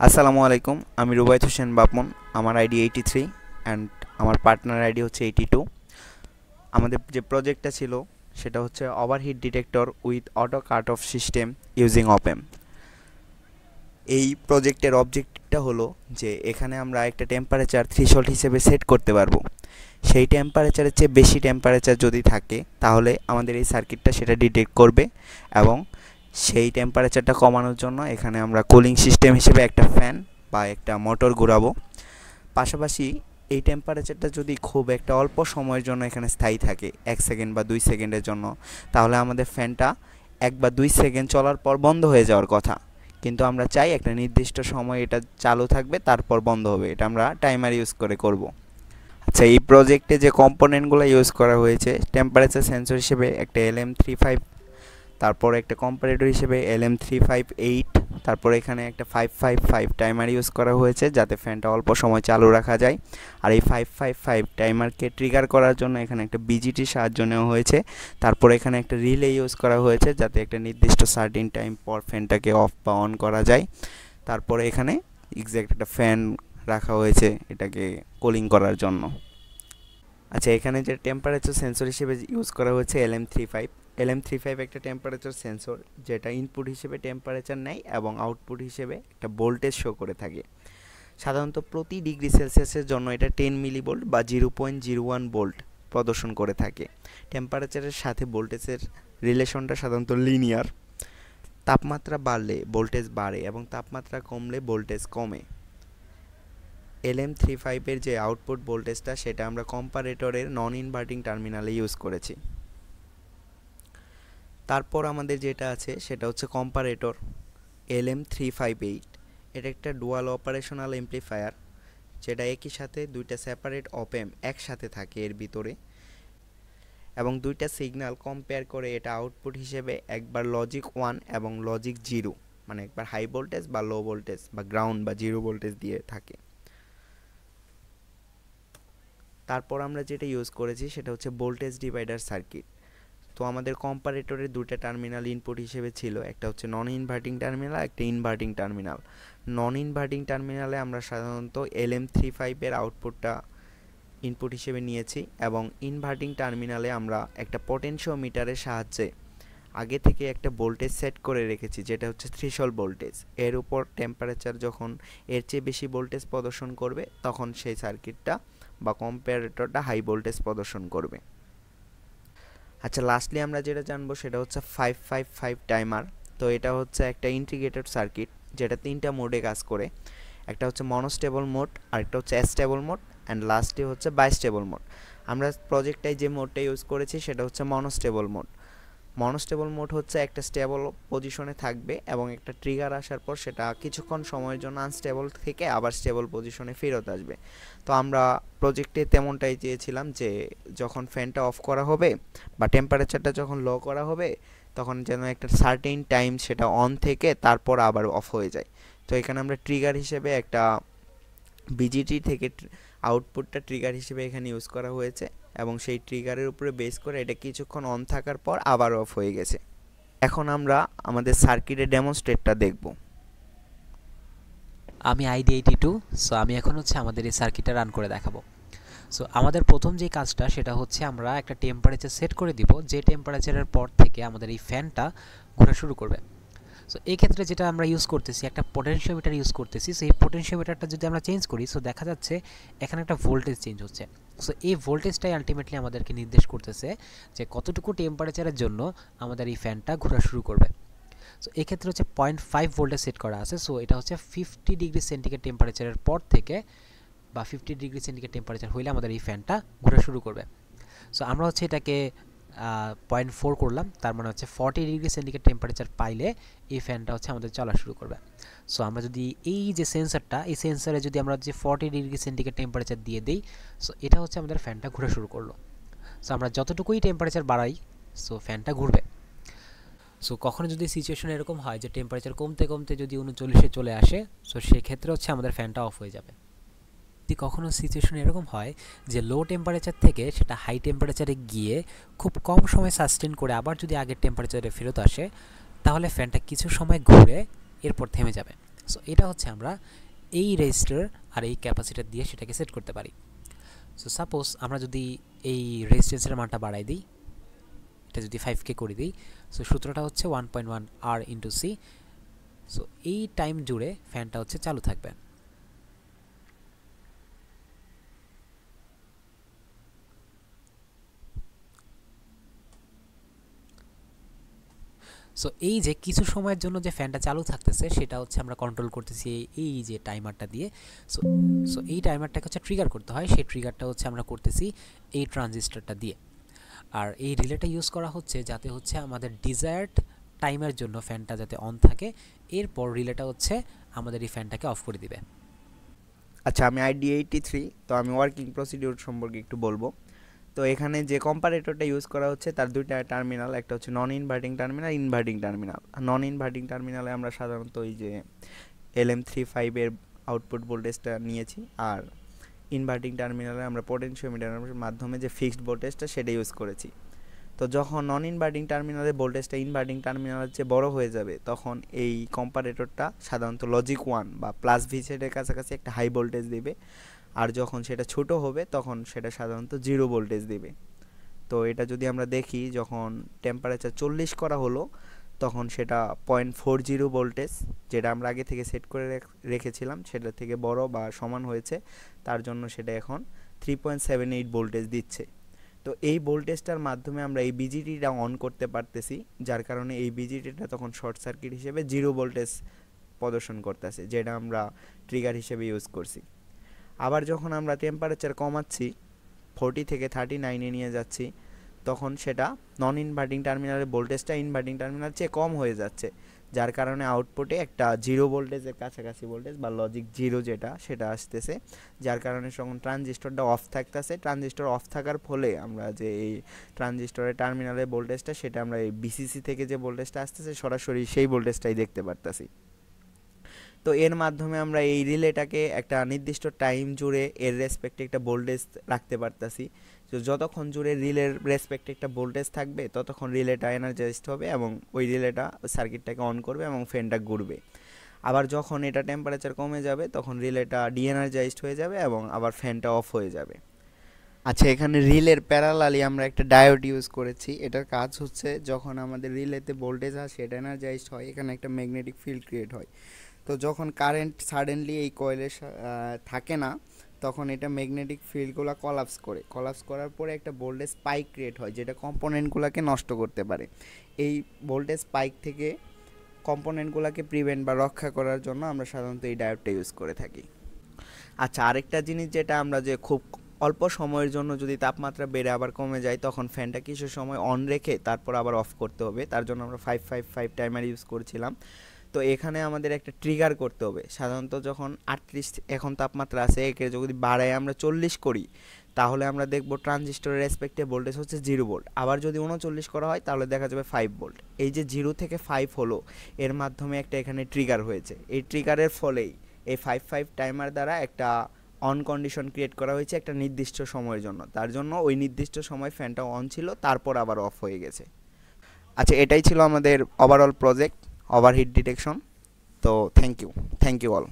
আসসালামু আলাইকুম, আমি রুবায়েত হোসেন বাপন। আমার আইডি 83 অ্যান্ড আমার পার্টনার আইডি হচ্ছে 82। আমাদের যে প্রজেক্টটা ছিল সেটা হচ্ছে overheat detector with auto cut off system using opamp. এই প্রজেক্টের অবজেক্টিভটা হলো যে এখানে আমরা একটা টেম্পারেচার থ্রেশহোল্ড হিসেবে সেট করতে পারবো। সেই টেম্পারেচারের চেয়ে বেশি টেম্পারেচার যদি থাকে তাহলে আমাদের এই সার্কিটটা সেটা ডিটেক্ট করবে, এবং সেই টেম্পারেচারটা কমানোর জন্য এখানে আমরা কুলিং সিস্টেম হিসেবে একটা ফ্যান বা একটা মোটর ঘোরাবো। পাশাপাশি এই টেম্পারেচারটা যদি খুব একটা অল্প সময়ের জন্য এখানে স্থায়ী থাকে, 1 সেকেন্ড বা 2 সেকেন্ডের জন্য, তাহলে আমাদের ফ্যানটা 1 বা 2 সেকেন্ড চলার পর বন্ধ হয়ে যাওয়ার কথা। কিন্তু আমরা চাই একটা নির্দিষ্ট সময় এটা চালু থাকবে, তারপর বন্ধ হবে। এটা আমরা টাইমার ইউজ করে করব। আচ্ছা, এই প্রজেক্টে যে কম্পোনেন্টগুলো ইউজ করা হয়েছে, টেম্পারেচার সেন্সর হিসেবে একটা LM35, তারপর একটা কম্পারেটর হিসেবে LM358, তারপর এখানে একটা 555 টাইমার ইউজ করা হয়েছে যাতে ফ্যানটা অল্প সময় চালু রাখা যায়। আর এই 555 টাইমারকে ট্রিগার করার জন্য এখানে একটা বিজিটির সাহায্য নেওয়া হয়েছে। তারপর এখানে একটা রিলে ইউজ করা হয়েছে যাতে একটা নির্দিষ্ট সার্টিন টাইম পর ফ্যানটাকে অফ বা অন করা যায়। তারপরে এখানে এক্স্যাক্ট একটা ফ্যান রাখা হয়েছে এটাকে কুলিং করার জন্য। আচ্ছা, এখানে যে টেম্পারেচার সেন্সর হিসেবে ইউজ করা হয়েছে LM35 একটা টেম্পারেচার সেন্সর যেটা ইনপুট হিসেবে টেম্পারেচার নেয় এবং আউটপুট হিসেবে একটা ভোল্টেজ শো করে থাকে। সাধারণত প্রতি ডিগ্রি সেলসিয়াসের জন্য এটা 10 মিলিভোল্ট বা 0.01 ভোল্ট প্রদর্শন করে থাকে। টেম্পারেচারের সাথে ভোল্টেজের রিলেশনটা সাধারণত লিনিয়ার। তাপমাত্রা বাড়লে ভোল্টেজ বাড়ে এবং তাপমাত্রা কমলে ভোল্টেজ কমে। LM35 যে আউটপুট ভোল্টেজটা সেটা আমরা কম্পারেটরের নন ইনভার্টিং টার্মিনালে ইউজ করেছি। তারপর আমাদের যেটা আছে সেটা হচ্ছে কম্পারেটর LM358। এটা একটা ডুয়াল অপারেশনাল এমপ্লিফায়ার, যেটা একই সাথে দুইটা সেপারেট অপএম একসাথে থাকে এর ভিতরে, এবং দুইটা সিগন্যাল কম্পেয়ার করে এটা আউটপুট হিসেবে একবার লজিক 1 এবং লজিক 0, মানে একবার হাই ভোল্টেজ বা লো ভোল্টেজ বা গ্রাউন্ড বা 0 ভোল্টেজ দিয়ে থাকে। তারপর আমরা যেটা ইউজ করেছি সেটা হচ্ছে ভোল্টেজ ডিভাইডার সার্কিট। তো আমাদের কম্পারেটরের দুটো টার্মিনাল ইনপুট হিসেবে ছিল, একটা হচ্ছে নন ইনভার্টিং টার্মিনাল, একটা ইনভার্টিং টার্মিনাল। নন ইনভার্টিং টার্মিনালে আমরা সাধারণত LM35 এর আউটপুটটা ইনপুট হিসেবে নিয়েছি, এবং ইনভার্টিং টার্মিনালে আমরা একটা পটেনশিওমিটারের সাহায্যে আগে থেকে একটা ভোল্টেজ সেট করে রেখেছি যেটা হচ্ছে থ্রেশহোল্ড ভোল্টেজ। এর উপর টেম্পারেচার যখন এর চেয়ে বেশি ভোল্টেজ প্রদর্শন করবে তখন সেই সার্কিটটা বা কম্পারেটরটা হাই ভোল্টেজ প্রদর্শন করবে। আচ্ছা, লাস্টলি আমরা যেটা জানবো সেটা হচ্ছে 555 টাইমার। তো এটা হচ্ছে একটা ইন্টিগ্রেটেড সার্কিট যেটা 3টা মোডে কাজ করে। একটা হচ্ছে মনোস্টেবল মোড, আরেকটা হচ্ছে অ্যাস্টেবল মোড, অ্যান্ড লাস্টে হচ্ছে বাইস্টেবল মোড। আমরা প্রজেক্টটায় যে মোডটা ইউজ করেছি সেটা হচ্ছে মনোস্টেবল মোড। মনোস্টেবল মোড হচ্ছে একটা স্টেবল পজিশনে থাকবে এবং একটা ট্রিগার আসার পর সেটা কিছুক্ষণ সময়ের জন্য আনস্টেবল থেকে আবার স্টেবল পজিশনে ফেরত আসবে। তো আমরা প্রজেক্টে তেমনটাই চেয়েছিলাম যে যখন ফ্যানটা অফ করা হবে বা টেম্পারেচারটা যখন লো করা হবে তখন যেন একটা সার্টেন টাইম সেটা অন থেকে তারপর আবার অফ হয়ে যায়। তো এখানে আমরা ট্রিগার হিসেবে একটা বিজিটি থেকে আউটপুটটা ট্রিগার হিসেবে এখানে ইউজ করা হয়েছে, এবং সেই ট্রিগারের উপরে বেস করে এটা কিছুক্ষণ অন থাকার পর আবার অফ হয়ে গেছে। এখন আমরা আমাদের সার্কিটের ডেমনস্ট্রেটটা দেখব। আমি আইডি 82। সো আমি এখন হচ্ছে আমাদের এই সার্কিটটা রান করে দেখাবো। সো আমাদের প্রথম যে কাজটা সেটা হচ্ছে আমরা একটা টেম্পারেচার সেট করে দিব, যে টেম্পারেচারের পর থেকে আমাদের এই ফ্যানটা ঘোরা শুরু করবে। সো এই ক্ষেত্রে যেটা আমরা ইউজ করতেছি একটা পটেনশিওমিটার ইউজ করতেছি। সো এই পটেনশিওমিটারটা যদি আমরা চেঞ্জ করি, সো দেখা যাচ্ছে এখানে একটা ভোল্টেজ চেঞ্জ হচ্ছে। সো এই ভোল্টেজটাই আলটিমেটলি আমাদেরকে নির্দেশ করতেছে যে কতটুকু টেম্পারেচারের জন্য আমাদের এই ফ্যানটা ঘোরা শুরু করবে। সো এক্ষেত্রে হচ্ছে 0.5 ভোল্টে সেট করা আছে। সো এটা হচ্ছে 50 ডিগ্রি সেন্টিগ্রেড টেম্পারেচারের পর থেকে বা 50 ডিগ্রি সেন্টিগ্রেড টেম্পারেচার হইলে আমাদের এই ফ্যানটা ঘোরা শুরু করবে। সো আমরা হচ্ছে এটাকে 0.4 করলাম, তার মানে হচ্ছে 40 ডিগ্রি সেন্টিগ্রেড টেম্পারেচার পাইলে এই ফ্যানটা হচ্ছে আমাদের চলা শুরু করবে। সো আমরা যদি এই যে সেন্সারটা, এই সেন্সারে যদি আমরা যে 40 ডিগ্রি সেন্টিগ্রেড টেম্পারেচার দিয়ে দিই, সো এটা হচ্ছে আমাদের ফ্যানটা ঘোরা শুরু করলো। সো আমরা যতটুকুই টেম্পারেচার বাড়াই, সো ফ্যানটা ঘুরবে। সো কখনো যদি সিচুয়েশন এরকম হয় যে টেম্পারেচার কমতে কমতে যদি 39-এ চলে আসে, সো সেক্ষেত্রে হচ্ছে আমাদের ফ্যানটা অফ হয়ে যাবে। যদি কখনো সিচুয়েশন এরকম হয় যে লো টেম্পারেচার থেকে সেটা হাই টেম্পারেচারে গিয়ে খুব কম সময় সাস্টেন করে আবার যদি আগের টেম্পারেচারে ফেরত আসে, তাহলে ফ্যানটা কিছু সময় ঘুরে এরপর থেমে যাবে। সো এটা হচ্ছে আমরা এই রেজিস্টার আর এই ক্যাপাসিটার দিয়ে সেটাকে সেট করতে পারি। সো সাপোজ আমরা যদি এই রেজিস্ট্যান্সের মানটা বাড়াই দিই, এটা যদি 5K করে দিই, সো সূত্রটা হচ্ছে 1.1 R ইন্টু সি। সো এই টাইম জুড়ে ফ্যানটা হচ্ছে চালু থাকবে। সো এই যে কিছু সময়ের জন্য যে ফ্যানটা চালু থাকতেছে সেটা হচ্ছে আমরা কন্ট্রোল করতেছি এই যে টাইমারটা দিয়ে। সো সো এই টাইমারটাকে হচ্ছে ট্রিগার করতে হয়, সেই ট্রিগারটা হচ্ছে আমরা করতেছি এই ট্রানজিস্টরটা দিয়ে। আর এই রিলেটা ইউজ করা হচ্ছে যাতে হচ্ছে আমাদের ডিজায়ার্ড টাইমের জন্য ফ্যানটা যাতে অন থাকে, এরপর রিলেটা হচ্ছে আমাদের এই ফ্যানটাকে অফ করে দিবে। আচ্ছা, আমি ID83, তো আমি ওয়ার্কিং প্রসিডিউর সম্পর্কে একটু বলবো। তো এখানে যে কম্পারেটরটা ইউজ করা হচ্ছে তার দুইটা টার্মিনাল, একটা হচ্ছে নন ইনভার্টিং টার্মিনাল, ইনভার্টিং টার্মিনাল। নন ইনভার্টিং টার্মিনালে আমরা সাধারণত ওই যে LM35 এর আউটপুট ভোল্টেজটা নিয়েছি, আর ইনভার্টিং টার্মিনালে আমরা পোটেনশিওমিটারের মাধ্যমে যে ফিক্সড ভোল্টেজটা সেটা ইউজ করেছি। তো যখন নন ইনভার্টিং টার্মিনালে ভোল্টেজটা ইনভার্টিং টার্মিনালের চেয়ে বড় হয়ে যাবে, তখন এই কম্পারেটরটা সাধারণত লজিক 1 বা প্লাস ভিসেটের কাছাকাছি একটা হাই ভোল্টেজ দিবে, আর যখন সেটা ছোট হবে তখন সেটা সাধারণত 0 ভোল্টেজ দিবে। তো এটা যদি আমরা দেখি, যখন টেম্পারেচার 40 করা হলো তখন সেটা 0.40 ভোল্টেজ, যেটা আমরা আগে থেকে সেট করে রেখেছিলাম সেটা থেকে বড় বা সমান হয়েছে, তার জন্য সেটা এখন 3.78 ভোল্টেজ দিচ্ছে। তো এই ভোল্টেজটার মাধ্যমে আমরা এই বিজিটিটা অন করতে পারতেছি, যার কারণে এই বিজিটিটা তখন শর্ট সার্কিট হিসেবে 0 ভোল্টেজ প্রদর্শন করতেছে, যেটা আমরা ট্রিগার হিসেবে ইউজ করছি। আবার যখন আমরা টেম্পারেচার কমাচ্ছি 40 থেকে 39-এ নিয়ে যাচ্ছি, তখন সেটা নন ইনভার্টিং টার্মিনালের ভোল্টেজটা ইনভার্টিং টার্মিনাল চেয়ে কম হয়ে যাচ্ছে, যার কারণে আউটপুটে একটা 0 ভোল্টেজের কাছাকাছি ভোল্টেজ বা লজিক 0 যেটা সেটা আসতেছে, যার কারণে তখন ট্রানজিস্টরটা অফ থাকতেছে। ট্রানজিস্টর অফ থাকার ফলে আমরা যে এই ট্রানজিস্টরের টার্মিনালের ভোল্টেজটা সেটা আমরা এই বিসিসি থেকে যে ভোল্টেজটা আসতেছে সরাসরি সেই ভোল্টেজটাই দেখতে পারতাছি। তো এর মাধ্যমে আমরা এই রিলেটাকে একটা নির্দিষ্ট টাইম জুড়ে এর রেসপেক্টে একটা ভোল্টেজ রাখতে পারতাছি। তো যতক্ষণ জুড়ে রিলের রেসপেক্টে একটা ভোল্টেজ থাকবে ততক্ষণ রিলেটা এনার্জাইজড হবে এবং ওই রিলেটা সার্কিটটাকে অন করবে এবং ফ্যানটা ঘুরবে। আবার যখন এটা টেম্পারেচার কমে যাবে তখন রিলেটা ডিএনার্জাইজড হয়ে যাবে এবং আবার ফ্যানটা অফ হয়ে যাবে। আচ্ছা, এখানে রিলের প্যারালালি আমরা একটা ডায়োড ইউজ করেছি। এটার কাজ হচ্ছে যখন আমাদের রিলেতে ভোল্টেজ আসে এটা এনার্জাইজড হয়, এখানে একটা ম্যাগনেটিক ফিল্ড ক্রিয়েট হয়। তো যখন কারেন্ট সাডেনলি এই কয়েলে থাকে না, তখন এটা ম্যাগনেটিক ফিল্ডগুলো কলাপস করার পরে একটা ভোল্টেজ স্পাইক ক্রিয়েট হয়, যেটা কম্পোনেন্টগুলোকে নষ্ট করতে পারে। এই ভোল্টেজ স্পাইক থেকে কম্পোনেন্টগুলোকে প্রিভেন্ট বা রক্ষা করার জন্য আমরা সাধারণত এই ডায়োডটা ইউজ করে থাকি। আচ্ছা, আরেকটা জিনিস যেটা আমরা যে খুব অল্প সময়ের জন্য যদি তাপমাত্রা বেড়ে আবার কমে যায় তখন ফ্যানটা কিছু সময় অন রেখে তারপর আবার অফ করতে হবে, তার জন্য আমরা 555 টাইমার ইউজ করছিলাম। তো এখানে আমাদের একটা ট্রিগার করতে হবে। সাধারণত যখন 38 এখন তাপমাত্রা আছে, একে যদি বাড়ায় আমরা 40 করি তাহলে আমরা দেখব ট্রানজিস্টরের রেসপেক্টে ভোল্টেজ হচ্ছে 0 ভোল্ট। আবার যদি 39 করা হয় তাহলে দেখা যাবে 5 ভোল্ট। এই যে 0 থেকে 5 হলো, এর মাধ্যমে একটা এখানে ট্রিগার হয়েছে। এই ট্রিগারের ফলেই এই 55 টাইমার দ্বারা একটা অন কন্ডিশন ক্রিয়েট করা হয়েছে একটা নির্দিষ্ট সময়ের জন্য। তার জন্য ওই নির্দিষ্ট সময় ফ্যানটা অন ছিল, তারপর আবার অফ হয়ে গেছে। আচ্ছা, এটাই ছিল আমাদের ওভারঅল প্রজেক্ট ওভারহিট ডিটেকশন। তো থ্যাংক ইউ অল।